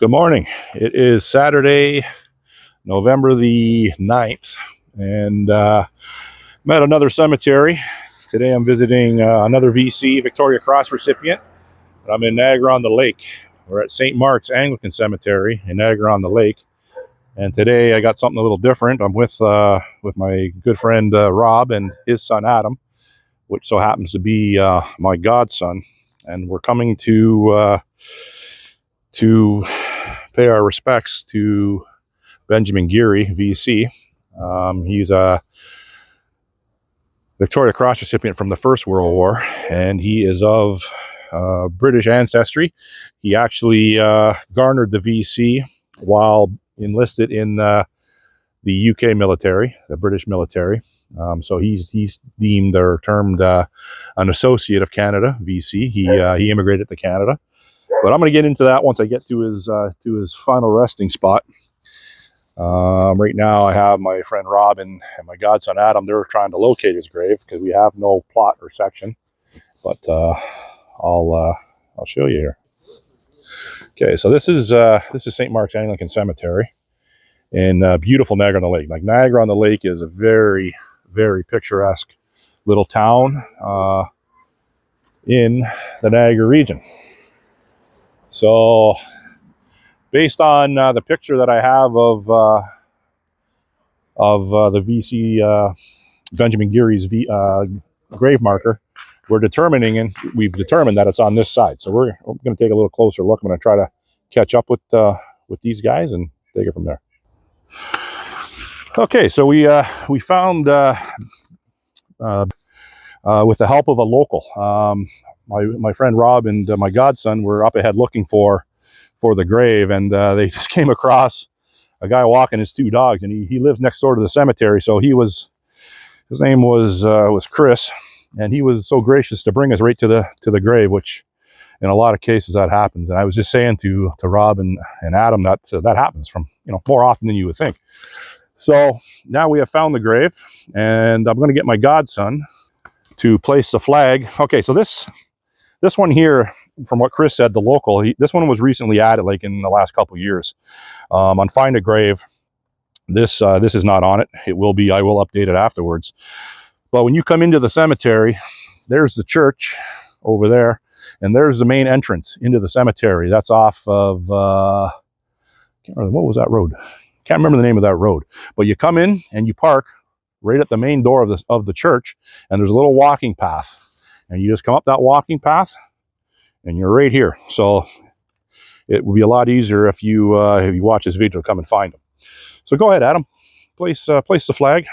Good morning. It is Saturday, November the 9th, and I'm at another cemetery. Today I'm visiting another VC, Victoria Cross recipient. I'm in Niagara-on-the-Lake. We're at St. Mark's Anglican Cemetery in Niagara-on-the-Lake. And today I got something a little different. I'm with my good friend Rob and his son Adam, which so happens to be my godson. And we're coming to pay our respects to Benjamin Geary V.C. He's a Victoria Cross recipient from the First World War, and he is of British ancestry. He actually garnered the VC while enlisted in the UK military, the British military. So he's deemed or termed an associate of Canada, VC. He immigrated to Canada. But I'm going to get into that once I get to his final resting spot. Right now I have my friend Rob and my godson Adam. They're trying to locate his grave because we have no plot or section. But I'll show you here. Okay, so this is St. Mark's Anglican Cemetery in beautiful Niagara-on-the-Lake. Like, Niagara-on-the-Lake is a very, very picturesque little town in the Niagara region. So, based on the picture that I have of the VC Benjamin Geary's grave marker, we've determined that it's on this side. So we're going to take a little closer look. I'm going to try to catch up with these guys and take it from there. Okay, so we found with the help of a local. My friend Rob and my godson were up ahead looking for the grave, and they just came across a guy walking his two dogs, and he lives next door to the cemetery. So his name was Chris, and he was so gracious to bring us right to the grave, which in a lot of cases that happens. And I was just saying to Rob and Adam that that happens from more often than you would think. So now we have found the grave, and I'm going to get my godson to place the flag. Okay, so this one here, from what Chris said, the local, this one was recently added, like in the last couple of years. On Find a Grave, this is not on it. It will be. I will update it afterwards. But when you come into the cemetery, there's the church over there, and there's the main entrance into the cemetery. That's off of can't remember, what was that road? Can't remember the name of that road. But you come in and you park right at the main door of the church, and there's a little walking path, and you just come up that walking path, and you're right here. So it will be a lot easier if you watch this video to come and find them. So go ahead, Adam. Place the flag.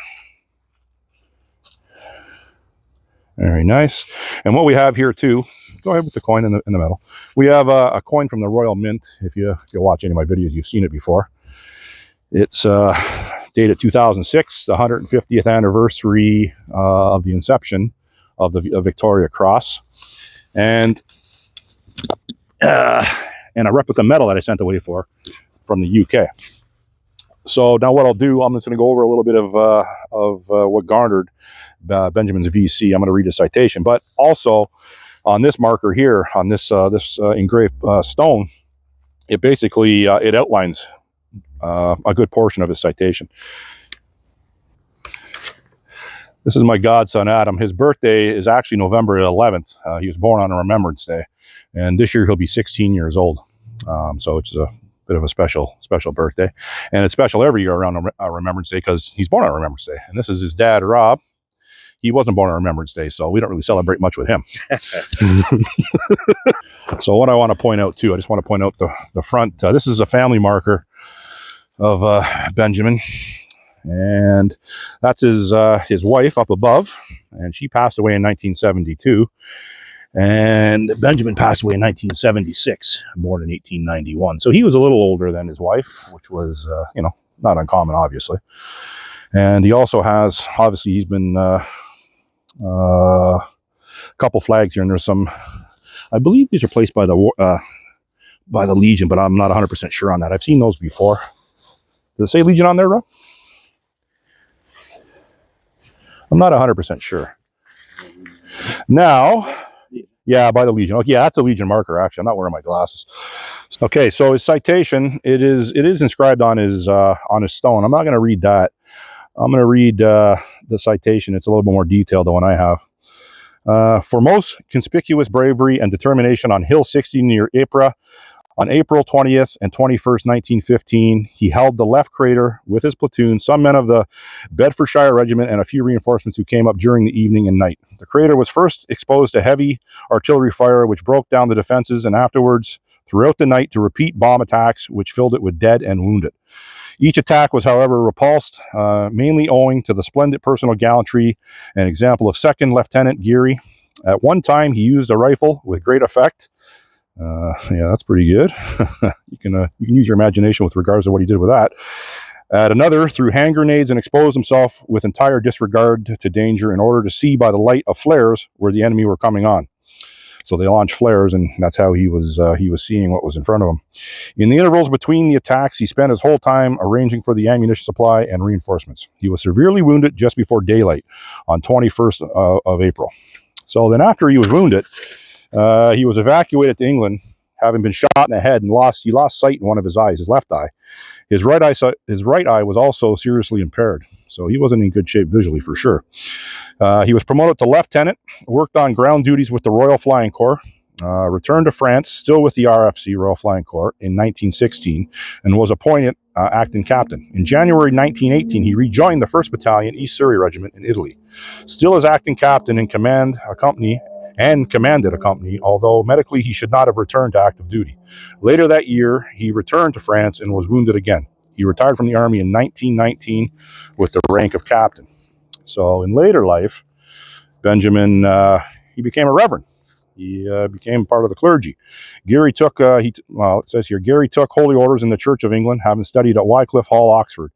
Very nice. And what we have here too, go ahead with the coin in the middle. We have a coin from the Royal Mint. If you watch any of my videos, you've seen it before. It's dated 2006, the 150th anniversary of the inception of the Victoria Cross, and a replica medal that I sent away from the UK. So now what I'll do, I'm just going to go over a little bit of what garnered Benjamin's VC. I'm going to read a citation, but also on this marker here, on this engraved stone, it basically it outlines a good portion of his citation. This is my godson Adam. His birthday is actually November 11th. He was born on a Remembrance Day, and this year he'll be 16 years old. So it's a bit of a special birthday, and it's special every year around a Remembrance Day because he's born on Remembrance Day. And this is his dad, Rob. He wasn't born on Remembrance Day, so we don't really celebrate much with him. So what I want to point out too, I just want to point out the front. This is a family marker of Benjamin, and that's his wife up above, and she passed away in 1972. And Benjamin passed away in 1976, born in 1891. So he was a little older than his wife, which was, not uncommon, obviously. And he also has, obviously, he's been a couple flags here, and there's some, I believe these are placed by the Legion, but I'm not 100% sure on that. I've seen those before. Does it say Legion on there, Rob? I'm not 100% sure. Now, Yeah, by the Legion. Oh, yeah, that's a Legion marker. Actually, I'm not wearing my glasses. Okay, so his citation, it is inscribed on his stone. I'm not going to read that. I'm going to read the citation. It's a little bit more detailed than what I have. For most conspicuous bravery and determination on Hill 60 near Ypres, on April 20th and 21st, 1915, he held the left crater with his platoon, some men of the Bedfordshire Regiment, and a few reinforcements who came up during the evening and night. The crater was first exposed to heavy artillery fire, which broke down the defenses, and afterwards, throughout the night, to repeat bomb attacks, which filled it with dead and wounded. Each attack was, however, repulsed, mainly owing to the splendid personal gallantry and example of 2nd Lieutenant Geary. At one time, he used a rifle with great effect. Yeah, that's pretty good. You can use your imagination with regards to what he did with that. At another, threw hand grenades and exposed himself with entire disregard to danger in order to see by the light of flares where the enemy were coming on. So they launched flares, and that's how he was seeing what was in front of him. In the intervals between the attacks, he spent his whole time arranging for the ammunition supply and reinforcements. He was severely wounded just before daylight on 21st of April. So then after he was wounded, he was evacuated to England, having been shot in the head, and he lost sight in one of his eyes, his left eye. His right eye was also seriously impaired, so he wasn't in good shape visually for sure. He was promoted to lieutenant, worked on ground duties with the Royal Flying Corps, returned to France, still with the RFC, Royal Flying Corps, in 1916, and was appointed acting captain. In January 1918, he rejoined the 1st Battalion, East Surrey Regiment in Italy. Still as acting captain and commanded a company, although medically he should not have returned to active duty. Later that year, he returned to France and was wounded again. He retired from the Army in 1919 with the rank of captain. So in later life, Benjamin, he became a reverend. He became part of the clergy. Geary took, it says here, Geary took holy orders in the Church of England, having studied at Wycliffe Hall, Oxford.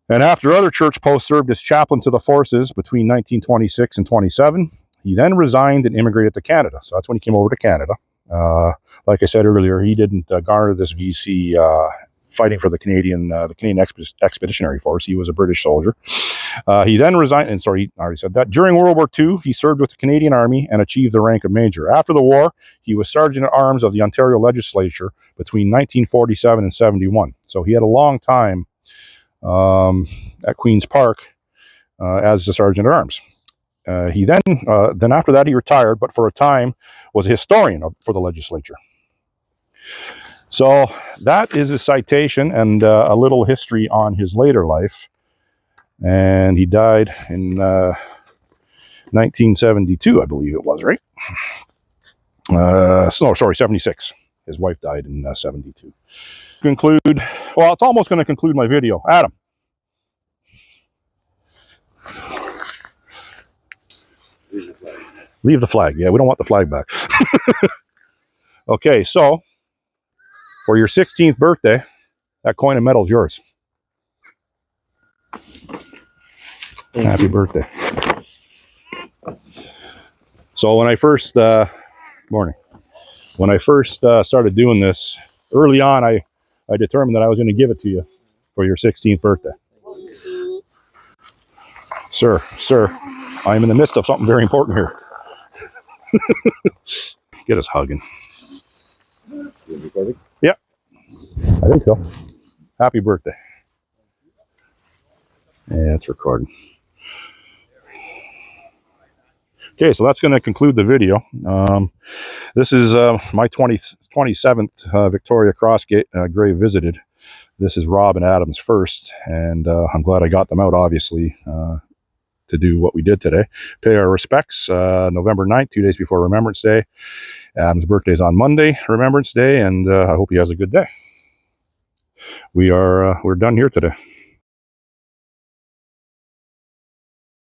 And after other church posts, served as chaplain to the forces between 1926 and 27. He then resigned and immigrated to Canada. So that's when he came over to Canada. Like I said earlier, he didn't garner this V.C. Fighting for the Canadian Expeditionary Force. He was a British soldier. He then resigned, and sorry, I already said that. During World War II, he served with the Canadian Army and achieved the rank of major. After the war, he was Sergeant at Arms of the Ontario Legislature between 1947 and 71. So he had a long time at Queen's Park as the Sergeant at Arms. He then after that, he retired, but for a time was a historian for the legislature. So that is his citation and a little history on his later life. And he died in 1972, I believe it was, right? 76. His wife died in 72. Well, it's almost going to conclude my video. Adam. Leave the flag. Yeah, we don't want the flag back. Okay, so for your 16th birthday, that coin of metal is yours. Happy birthday. So when I first, morning, when I first started doing this, early on, I determined that I was going to give it to you for your 16th birthday. Sir, I am in the midst of something very important here. Get us hugging. Yeah, I think so. Happy birthday. Yeah, it's recording. Okay, so that's going to conclude the video. This is my 27th Victoria Cross grave visited. This is Rob and Adam's first, and I'm glad I got them out, obviously, to do what we did today. Pay our respects, November 9th, 2 days before Remembrance Day. Adam's birthday is on Monday, Remembrance Day, and I hope he has a good day. We're done here today.